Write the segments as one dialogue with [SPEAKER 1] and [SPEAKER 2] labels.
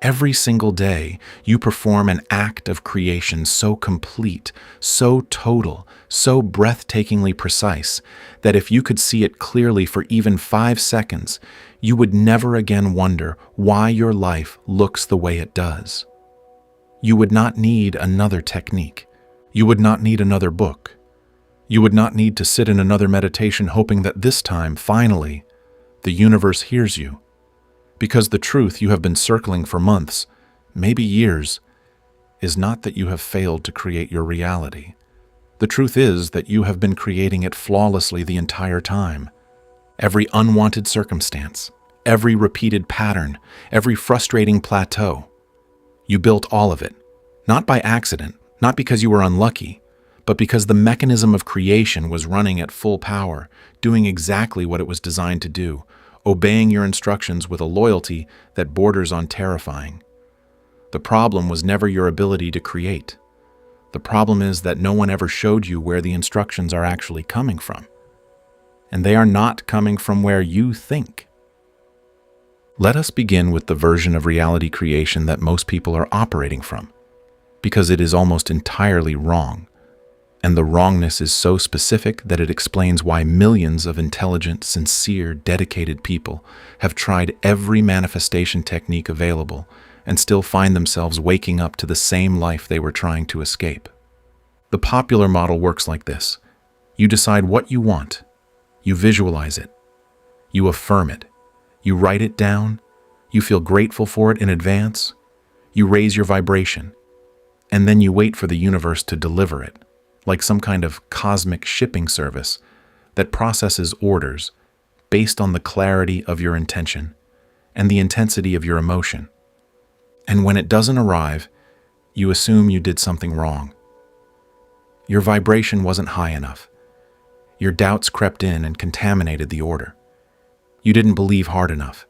[SPEAKER 1] Every single day, you perform an act of creation so complete, so total, so breathtakingly precise, that if you could see it clearly for even 5 seconds, you would never again wonder why your life looks the way it does. You would not need another technique. You would not need another book. You would not need to sit in another meditation hoping that this time, finally, the universe hears you. Because the truth you have been circling for months, maybe years, is not that you have failed to create your reality. The truth is that you have been creating it flawlessly the entire time. Every unwanted circumstance, every repeated pattern, every frustrating plateau. You built all of it, not by accident, not because you were unlucky, but because the mechanism of creation was running at full power, doing exactly what it was designed to do, obeying your instructions with a loyalty that borders on terrifying. The problem was never your ability to create. The problem is that no one ever showed you where the instructions are actually coming from. And they are not coming from where you think. Let us begin with the version of reality creation that most people are operating from, because it is almost entirely wrong. And the wrongness is so specific that it explains why millions of intelligent, sincere, dedicated people have tried every manifestation technique available and still find themselves waking up to the same life they were trying to escape. The popular model works like this. You decide what you want. You visualize it. You affirm it. You write it down. You feel grateful for it in advance. You raise your vibration. And then you wait for the universe to deliver it, like some kind of cosmic shipping service that processes orders based on the clarity of your intention and the intensity of your emotion. And when it doesn't arrive, you assume you did something wrong. Your vibration wasn't high enough. Your doubts crept in and contaminated the order. You didn't believe hard enough.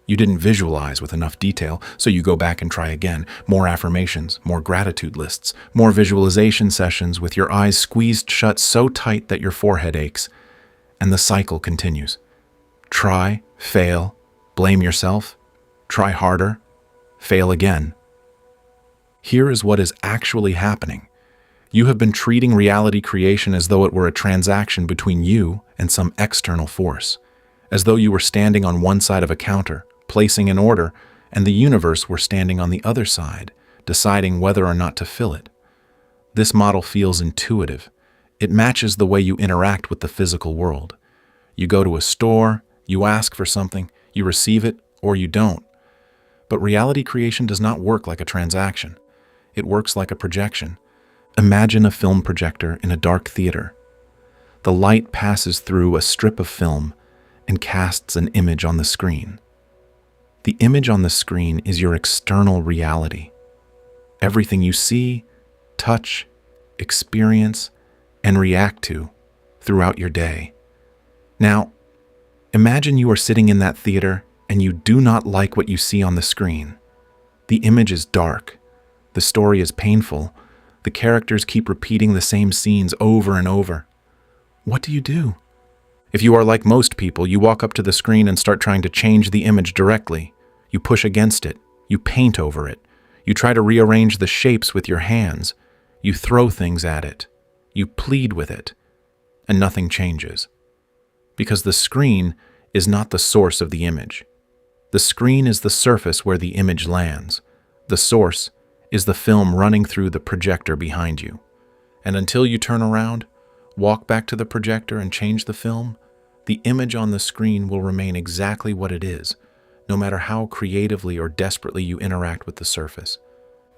[SPEAKER 1] You didn't visualize with enough detail, so you go back and try again. More affirmations, more gratitude lists, more visualization sessions with your eyes squeezed shut so tight that your forehead aches. And the cycle continues. Try, fail, blame yourself, try harder, fail again. Here is what is actually happening. You have been treating reality creation as though it were a transaction between you and some external force, as though you were standing on one side of a counter, placing an order, and the universe were standing on the other side, deciding whether or not to fill it. This model feels intuitive. It matches the way you interact with the physical world. You go to a store, you ask for something, you receive it, or you don't. But reality creation does not work like a transaction. It works like a projection. Imagine a film projector in a dark theater. The light passes through a strip of film and casts an image on the screen. The image on the screen is your external reality. Everything you see, touch, experience, and react to throughout your day. Now, imagine you are sitting in that theater and you do not like what you see on the screen. The image is dark. The story is painful. The characters keep repeating the same scenes over and over. What do you do? If you are like most people, you walk up to the screen and start trying to change the image directly. You push against it. You paint over it. You try to rearrange the shapes with your hands. You throw things at it. You plead with it. And nothing changes. Because the screen is not the source of the image. The screen is the surface where the image lands. The source is the film running through the projector behind you. And until you turn around, walk back to the projector and change the film, the image on the screen will remain exactly what it is, no matter how creatively or desperately you interact with the surface.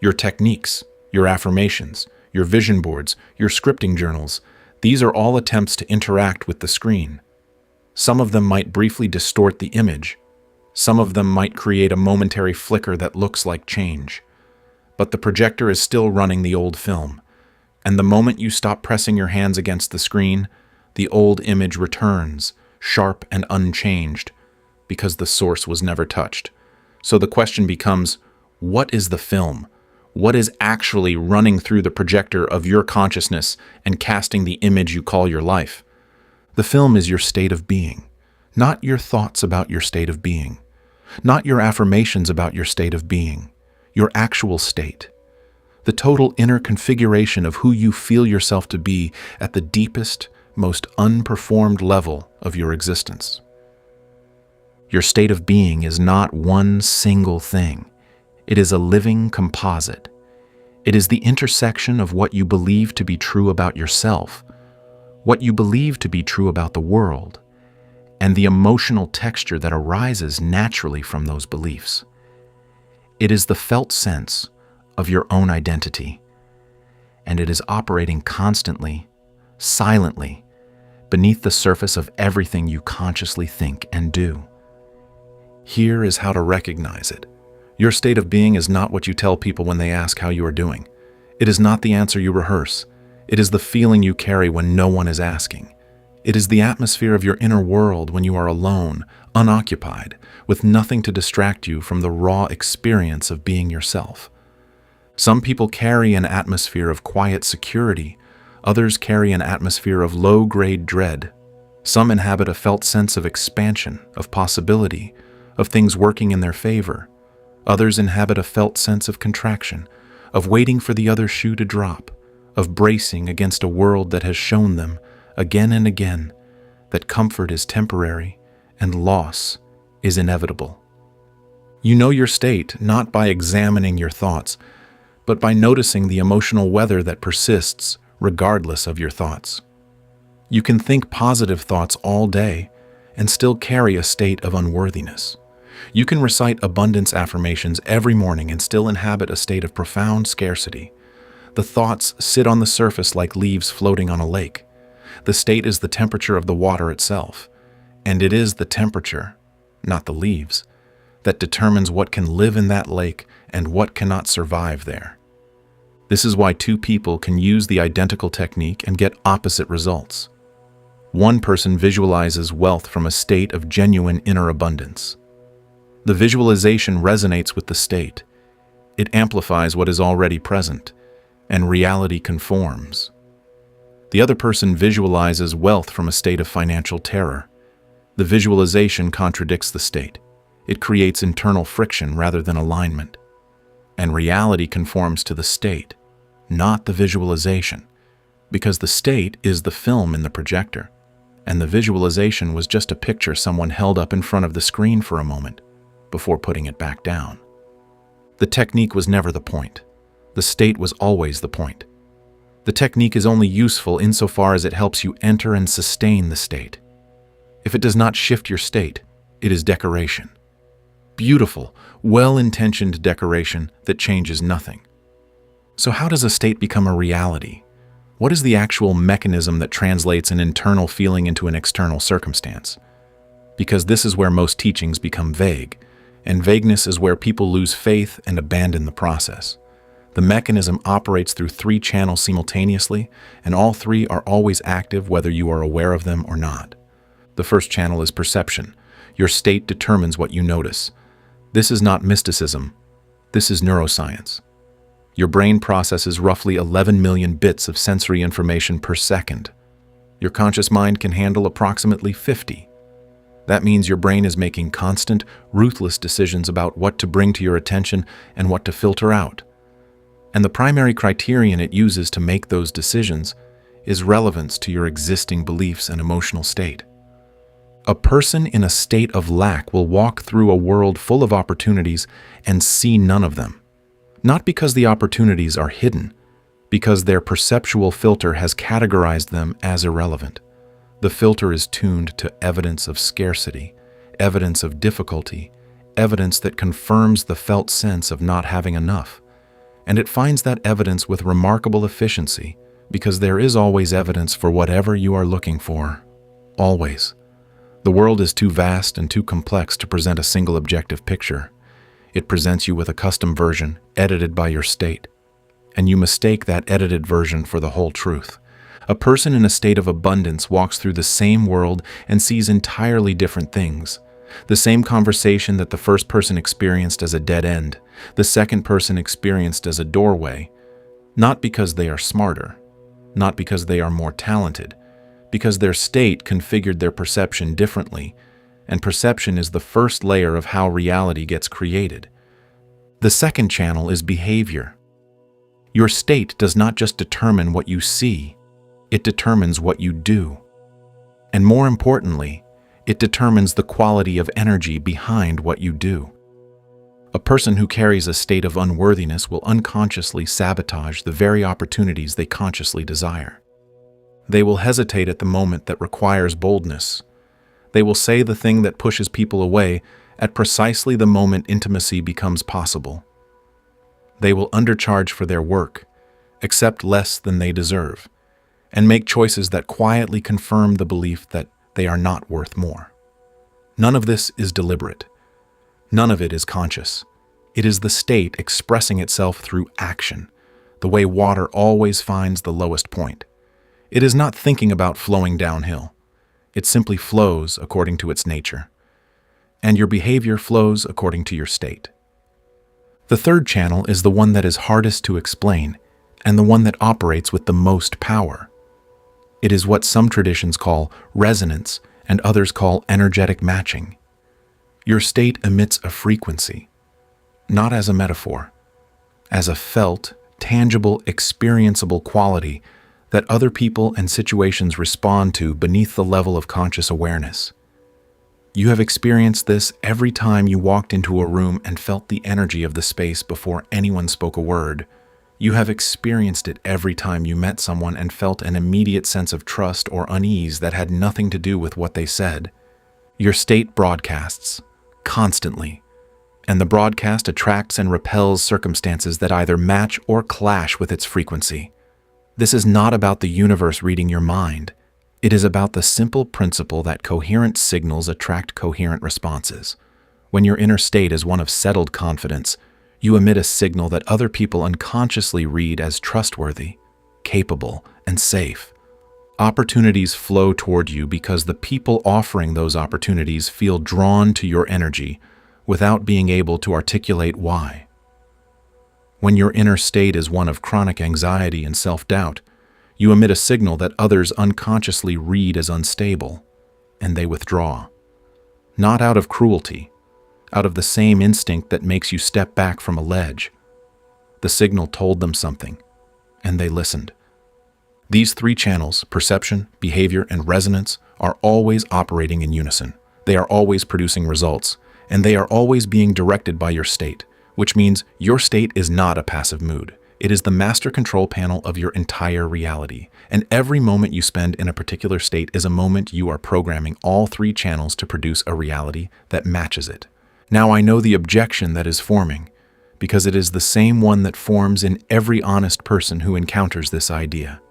[SPEAKER 1] Your techniques, your affirmations, your vision boards, your scripting journals, these are all attempts to interact with the screen. Some of them might briefly distort the image. Some of them might create a momentary flicker that looks like change. But the projector is still running the old film. And the moment you stop pressing your hands against the screen, the old image returns, sharp and unchanged, because the source was never touched. So the question becomes, what is the film? What is actually running through the projector of your consciousness and casting the image you call your life? The film is your state of being, not your thoughts about your state of being, not your affirmations about your state of being. your actual state, the total inner configuration of who you feel yourself to be at the deepest, most unperformed level of your existence. Your state of being is not one single thing. It is a living composite. It is the intersection of what you believe to be true about yourself, what you believe to be true about the world, and the emotional texture that arises naturally from those beliefs. It is the felt sense of your own identity, and it is operating constantly, silently, beneath the surface of everything you consciously think and do. Here is how to recognize it. Your state of being is not what you tell people when they ask how you are doing. It is not the answer you rehearse. It is the feeling you carry when no one is asking. It is the atmosphere of your inner world when you are alone, unoccupied, with nothing to distract you from the raw experience of being yourself. Some people carry an atmosphere of quiet security. Others carry an atmosphere of low-grade dread. Some inhabit a felt sense of expansion, of possibility, of things working in their favor. Others inhabit a felt sense of contraction, of waiting for the other shoe to drop, of bracing against a world that has shown them, again and again, that comfort is temporary and loss is inevitable. You know your state not by examining your thoughts, but by noticing the emotional weather that persists regardless of your thoughts. You can think positive thoughts all day and still carry a state of unworthiness. You can recite abundance affirmations every morning and still inhabit a state of profound scarcity. The thoughts sit on the surface like leaves floating on a lake. The state is the temperature of the water itself, and it is the temperature, not the leaves, that determines what can live in that lake and what cannot survive there. This is why two people can use the identical technique and get opposite results. One person visualizes wealth from a state of genuine inner abundance. The visualization resonates with the state. It amplifies what is already present, and reality conforms. The other person visualizes wealth from a state of financial terror. The visualization contradicts the state. It creates internal friction rather than alignment. And reality conforms to the state, not the visualization, because the state is the film in the projector, and the visualization was just a picture someone held up in front of the screen for a moment before putting it back down. The technique was never the point. The state was always the point. The technique is only useful insofar as it helps you enter and sustain the state. If it does not shift your state, it is decoration. Beautiful, well-intentioned decoration that changes nothing. So how does a state become a reality? What is the actual mechanism that translates an internal feeling into an external circumstance? Because this is where most teachings become vague, and vagueness is where people lose faith and abandon the process. The mechanism operates through 3 channels simultaneously, and all 3 are always active whether you are aware of them or not. The first channel is perception. Your state determines what you notice. This is not mysticism. This is neuroscience. Your brain processes roughly 11 million bits of sensory information per second. Your conscious mind can handle approximately 50. That means your brain is making constant, ruthless decisions about what to bring to your attention and what to filter out. And the primary criterion it uses to make those decisions is relevance to your existing beliefs and emotional state. A person in a state of lack will walk through a world full of opportunities and see none of them. Not because the opportunities are hidden, because their perceptual filter has categorized them as irrelevant. The filter is tuned to evidence of scarcity, evidence of difficulty, evidence that confirms the felt sense of not having enough. And it finds that evidence with remarkable efficiency because there is always evidence for whatever you are looking for. Always. The world is too vast and too complex to present a single objective picture. It presents you with a custom version, edited by your state. And you mistake that edited version for the whole truth. A person in a state of abundance walks through the same world and sees entirely different things. The same conversation that the first person experienced as a dead end, the second person experienced as a doorway, not because they are smarter, not because they are more talented, because their state configured their perception differently, and perception is the first layer of how reality gets created. The second channel is behavior. Your state does not just determine what you see, it determines what you do. And more importantly, it determines the quality of energy behind what you do. A person who carries a state of unworthiness will unconsciously sabotage the very opportunities they consciously desire. They will hesitate at the moment that requires boldness. They will say the thing that pushes people away at precisely the moment intimacy becomes possible. They will undercharge for their work, accept less than they deserve, and make choices that quietly confirm the belief that they are not worth more. None of this is deliberate. None of it is conscious. It is the state expressing itself through action, the way water always finds the lowest point. It is not thinking about flowing downhill. It simply flows according to its nature. And your behavior flows according to your state. The third channel is the one that is hardest to explain and the one that operates with the most power. It is what some traditions call resonance and others call energetic matching. Your state emits a frequency, not as a metaphor, as a felt, tangible, experienceable quality that other people and situations respond to beneath the level of conscious awareness. You have experienced this every time you walked into a room and felt the energy of the space before anyone spoke a word. You have experienced it every time you met someone and felt an immediate sense of trust or unease that had nothing to do with what they said. Your state broadcasts, constantly, and the broadcast attracts and repels circumstances that either match or clash with its frequency. This is not about the universe reading your mind. It is about the simple principle that coherent signals attract coherent responses. When your inner state is one of settled confidence, you emit a signal that other people unconsciously read as trustworthy, capable, and safe. Opportunities flow toward you because the people offering those opportunities feel drawn to your energy without being able to articulate why. When your inner state is one of chronic anxiety and self-doubt, you emit a signal that others unconsciously read as unstable, and they withdraw. Not out of cruelty, out of the same instinct that makes you step back from a ledge. The signal told them something, and they listened. These three channels, perception, behavior, and resonance, are always operating in unison. They are always producing results, and they are always being directed by your state, which means your state is not a passive mood. It is the master control panel of your entire reality, and every moment you spend in a particular state is a moment you are programming all three channels to produce a reality that matches it. Now I know the objection that is forming, because it is the same one that forms in every honest person who encounters this idea.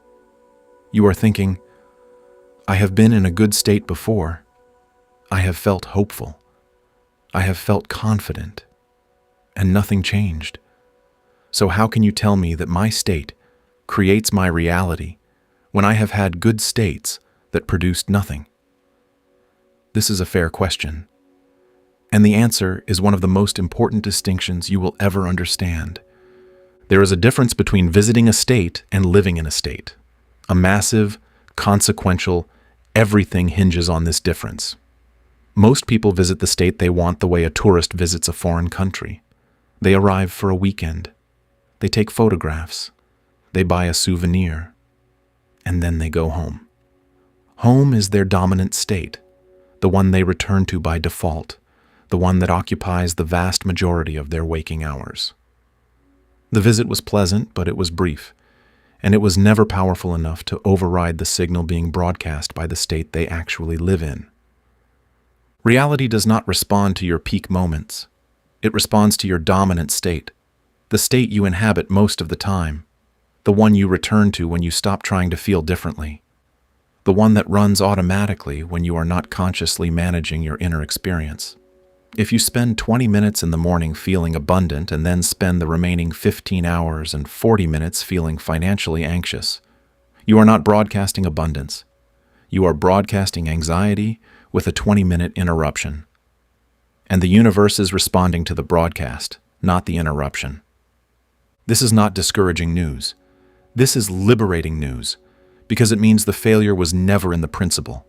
[SPEAKER 1] You are thinking, I have been in a good state before. I have felt hopeful. I have felt confident, and nothing changed. So how can you tell me that my state creates my reality when I have had good states that produced nothing? This is a fair question, and the answer is one of the most important distinctions you will ever understand. There is a difference between visiting a state and living in a state. A massive, consequential, everything hinges on this difference. Most people visit the state they want the way a tourist visits a foreign country. They arrive for a weekend. They take photographs, they buy a souvenir, and then they go home. Home is their dominant state, the one they return to by default, the one that occupies the vast majority of their waking hours. The visit was pleasant, but it was brief, and it was never powerful enough to override the signal being broadcast by the state they actually live in. Reality does not respond to your peak moments. It responds to your dominant state, the state you inhabit most of the time, the one you return to when you stop trying to feel differently, the one that runs automatically when you are not consciously managing your inner experience. If you spend 20 minutes in the morning feeling abundant and then spend the remaining 15 hours and 40 minutes feeling financially anxious, you are not broadcasting abundance. You are broadcasting anxiety with a 20-minute interruption. And the universe is responding to the broadcast, not the interruption. This is not discouraging news. This is liberating news, because it means the failure was never in the principle.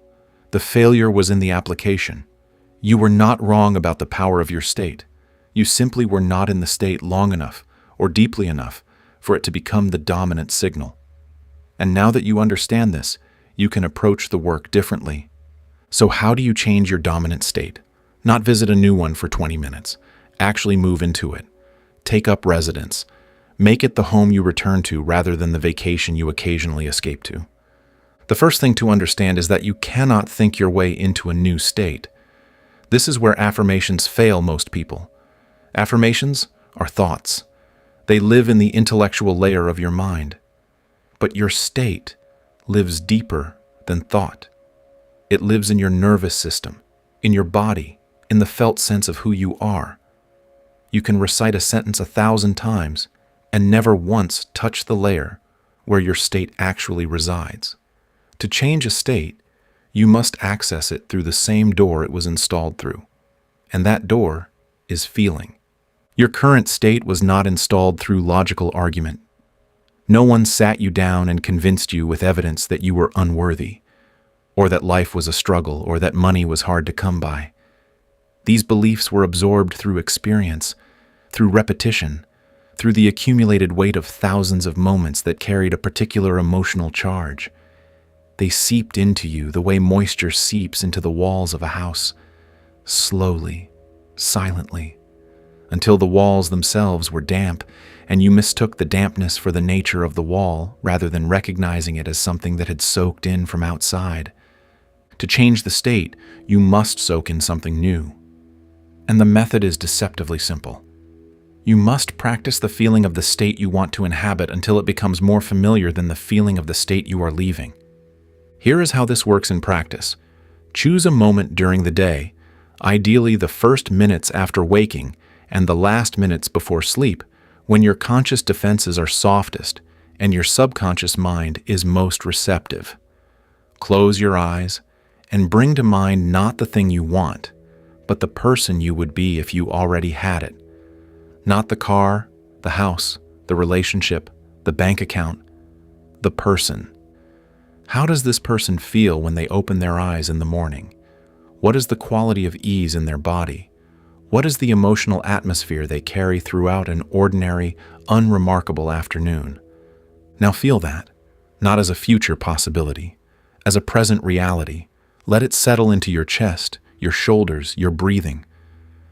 [SPEAKER 1] The failure was in the application. You were not wrong about the power of your state. You simply were not in the state long enough or deeply enough for it to become the dominant signal. And now that you understand this, you can approach the work differently. So how do you change your dominant state? Not visit a new one for 20 minutes. Actually move into it. Take up residence. Make it the home you return to rather than the vacation you occasionally escape to. The first thing to understand is that you cannot think your way into a new state. This is where affirmations fail most people. Affirmations are thoughts. They live in the intellectual layer of your mind. But your state lives deeper than thought. It lives in your nervous system, in your body, in the felt sense of who you are. You can recite a sentence 1,000 times and never once touch the layer where your state actually resides. To change a state, you must access it through the same door it was installed through, and that door is feeling. Your current state was not installed through logical argument. No one sat you down and convinced you with evidence that you were unworthy, or that life was a struggle, or that money was hard to come by. These beliefs were absorbed through experience, through repetition, through the accumulated weight of thousands of moments that carried a particular emotional charge. They seeped into you the way moisture seeps into the walls of a house, slowly, silently, until the walls themselves were damp, and you mistook the dampness for the nature of the wall rather than recognizing it as something that had soaked in from outside. To change the state, you must soak in something new. And the method is deceptively simple. You must practice the feeling of the state you want to inhabit until it becomes more familiar than the feeling of the state you are leaving. Here is how this works in practice. Choose a moment during the day, ideally the first minutes after waking and the last minutes before sleep, when your conscious defenses are softest and your subconscious mind is most receptive. Close your eyes and bring to mind not the thing you want, but the person you would be if you already had it. Not the car, the house, the relationship, the bank account, the person. How does this person feel when they open their eyes in the morning? What is the quality of ease in their body? What is the emotional atmosphere they carry throughout an ordinary, unremarkable afternoon? Now feel that, not as a future possibility, as a present reality. Let it settle into your chest, your shoulders, your breathing.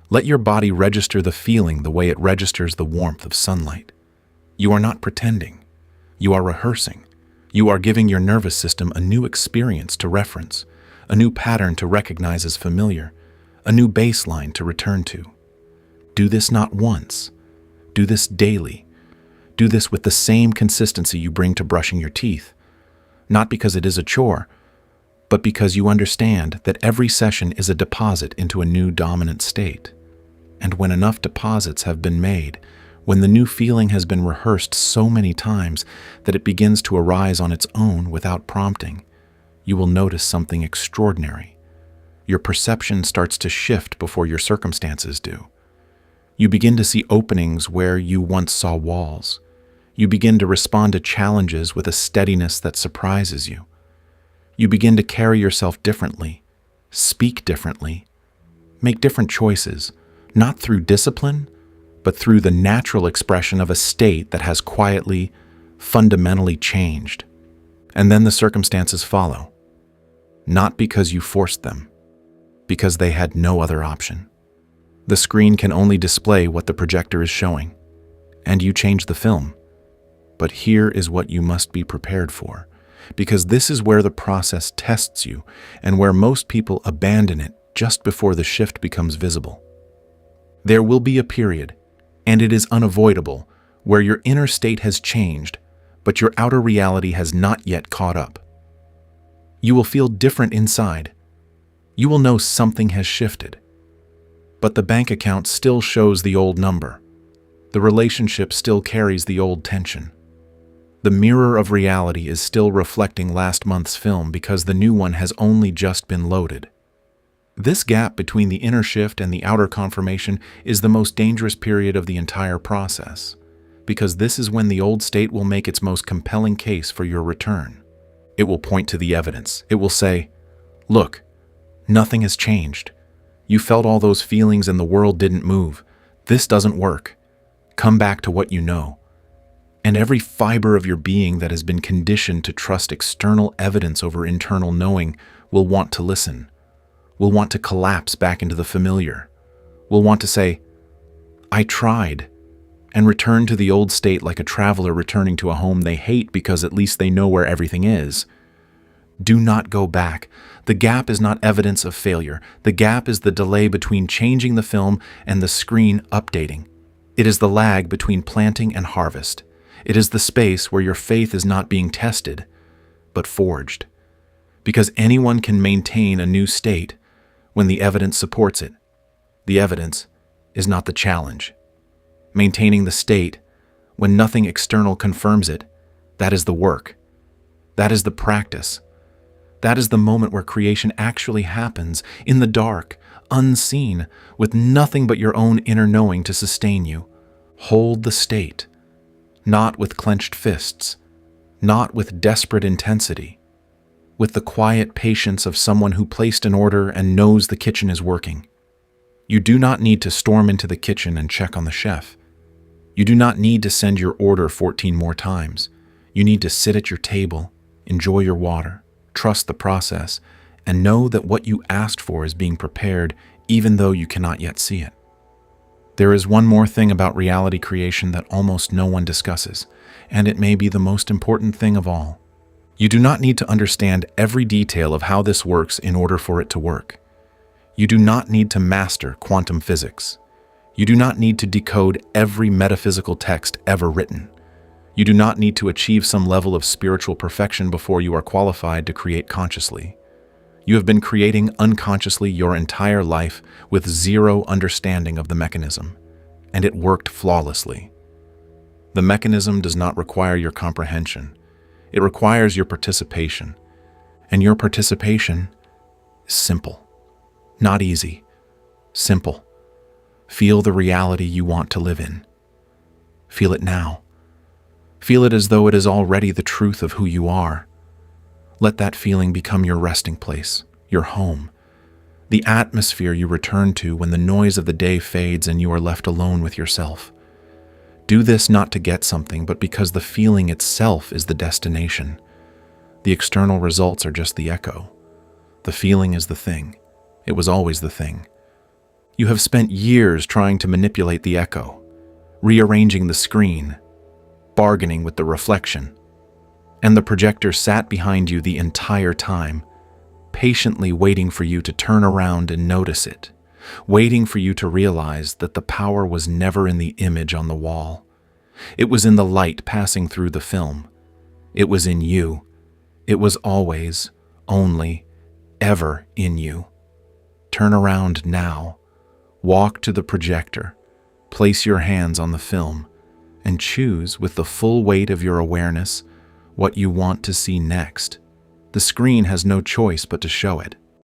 [SPEAKER 1] Let your body register the feeling the way it registers the warmth of sunlight. You are not pretending. You are rehearsing. You are giving your nervous system a new experience to reference, a new pattern to recognize as familiar, a new baseline to return to. Do this not once. Do this daily. Do this with the same consistency you bring to brushing your teeth. Not because it is a chore, but because you understand that every session is a deposit into a new dominant state. And when enough deposits have been made, when the new feeling has been rehearsed so many times that it begins to arise on its own without prompting, you will notice something extraordinary. Your perception starts to shift before your circumstances do. You begin to see openings where you once saw walls. You begin to respond to challenges with a steadiness that surprises you. You begin to carry yourself differently, speak differently, make different choices, not through discipline, but through the natural expression of a state that has quietly, fundamentally changed. And then the circumstances follow, not because you forced them, because they had no other option. The screen can only display what the projector is showing, and you change the film. But here is what you must be prepared for, because this is where the process tests you and where most people abandon it just before the shift becomes visible. There will be a period, and it is unavoidable, where your inner state has changed, but your outer reality has not yet caught up. You will feel different inside. You will know something has shifted. But the bank account still shows the old number. The relationship still carries the old tension. The mirror of reality is still reflecting last month's film because the new one has only just been loaded. This gap between the inner shift and the outer confirmation is the most dangerous period of the entire process, because this is when the old state will make its most compelling case for your return. It will point to the evidence. It will say, "Look, nothing has changed. You felt all those feelings and the world didn't move. This doesn't work. Come back to what you know. And every fiber of your being that has been conditioned to trust external evidence over internal knowing will want to listen, will want to collapse back into the familiar, will want to say, I tried, and return to the old state like a traveler returning to a home they hate because at least they know where everything is. Do not go back. The gap is not evidence of failure. The gap is the delay between changing the film and the screen updating. It is the lag between planting and harvest. It is the space where your faith is not being tested, but forged. Because anyone can maintain a new state when the evidence supports it. The evidence is not the challenge. Maintaining the state when nothing external confirms it, that is the work. That is the practice. That is the moment where creation actually happens, in the dark, unseen, with nothing but your own inner knowing to sustain you. Hold the state, not with clenched fists, not with desperate intensity, with the quiet patience of someone who placed an order and knows the kitchen is working. You do not need to storm into the kitchen and check on the chef. You do not need to send your order 14 more times. You need to sit at your table, enjoy your water, trust the process, and know that what you asked for is being prepared even though you cannot yet see it. There is one more thing about reality creation that almost no one discusses, and it may be the most important thing of all. You do not need to understand every detail of how this works in order for it to work. You do not need to master quantum physics. You do not need to decode every metaphysical text ever written. You do not need to achieve some level of spiritual perfection before you are qualified to create consciously. You have been creating unconsciously your entire life with zero understanding of the mechanism, and it worked flawlessly. The mechanism does not require your comprehension. It requires your participation, and your participation is simple. Not easy, simple. Feel the reality you want to live in. Feel it now. Feel it as though it is already the truth of who you are. Let that feeling become your resting place, your home, the atmosphere you return to when the noise of the day fades and you are left alone with yourself. Do this not to get something, but because the feeling itself is the destination. The external results are just the echo. The feeling is the thing. It was always the thing. You have spent years trying to manipulate the echo, rearranging the screen, bargaining with the reflection. And the projector sat behind you the entire time, patiently waiting for you to turn around and notice it, waiting for you to realize that the power was never in the image on the wall. It was in the light passing through the film. It was in you. It was always, only, ever in you. Turn around now. Walk to the projector. Place your hands on the film and choose with the full weight of your awareness what you want to see next. The screen has no choice but to show it.